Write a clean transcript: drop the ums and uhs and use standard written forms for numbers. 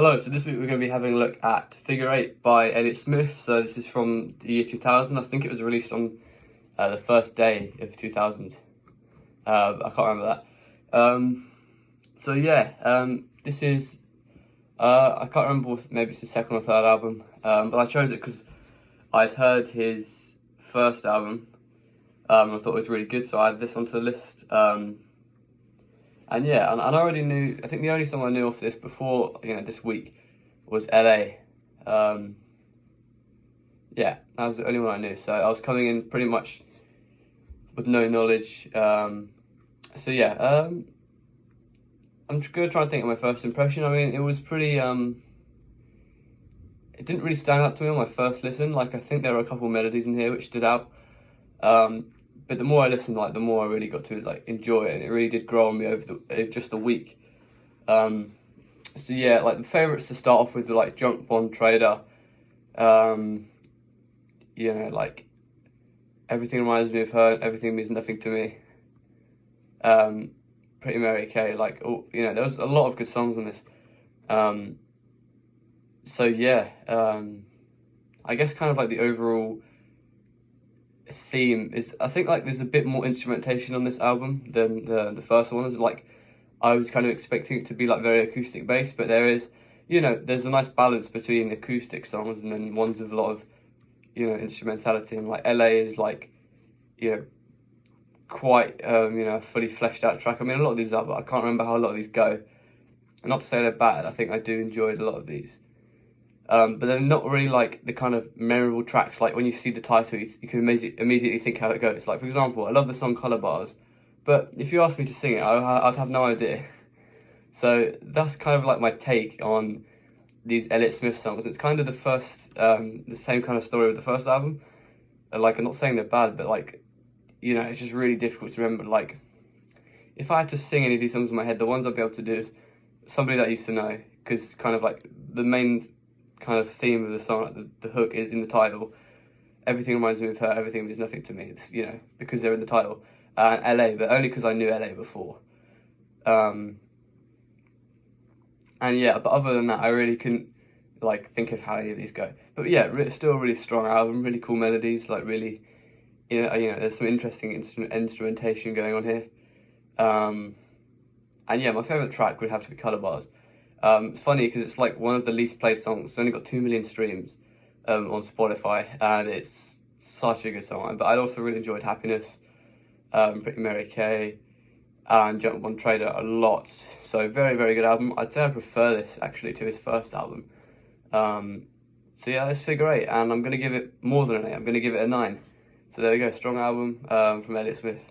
Hello, so this week we're going to be having a look at Figure 8 by Elliott Smith. So this is from the year 2000. I think it was released on the first day of 2000. I can't remember that. This is, I can't remember if maybe it's his second or third album, but I chose it because I'd heard his first album. I thought it was really good, so I added this onto the list. And I already knew, I think the only song I knew off this before, this week was LA. That was the only one I knew. So I was coming in pretty much with no knowledge. I'm just going to try and think of my first impression. I mean, it was pretty, it didn't really stand out to me on my first listen. Like, I think there were a couple of melodies in here which stood out. But the more I listened, the more I really got to enjoy it, and it really did grow on me over just the week. The favourites to start off with were Junk Bond Trader. Everything reminds me of her. Everything means nothing to me. Pretty Mary Kay. There was a lot of good songs on this. I guess kind of the overall theme is, I think there's a bit more instrumentation on this album than the first one. I was kind of expecting it to be very acoustic based, but there's a nice balance between acoustic songs and then ones with a lot of instrumentality, and LA is quite a fully fleshed out track. I mean, a lot of these are, but I can't remember how a lot of these go. And not to say they're bad, I think I do enjoy a lot of these. But they're not really the kind of memorable tracks. When you see the title, you can immediately think how it goes. For example, I love the song Colour Bars, but if you asked me to sing it, I'd have no idea. So that's kind of my take on these Elliott Smith songs. It's kind of the same kind of story with the first album. I'm not saying they're bad, but it's just really difficult to remember. If I had to sing any of these songs in my head, the ones I'd be able to do is Somebody That I Used to Know, because kind of the main kind of theme of the song, the hook is in the title. Everything reminds me of her, everything means nothing to me. It's, because they're in the title. LA, but only because I knew LA before. But other than that, I really couldn't think of how any of these go. But yeah, still a really strong album, really cool melodies, really, there's some interesting instrumentation going on here. My favourite track would have to be Colour Bars. It's funny because it's one of the least played songs. It's only got 2 million streams on Spotify, and it's such a good song. But I also really enjoyed Happiness, Pretty Mary Kay, and Junk Bond Trader a lot. So very, very good album. I'd say I prefer this actually to his first album. It's Figure 8, and I'm going to give it more than an 8. I'm going to give it a 9. So there we go, strong album from Elliott Smith.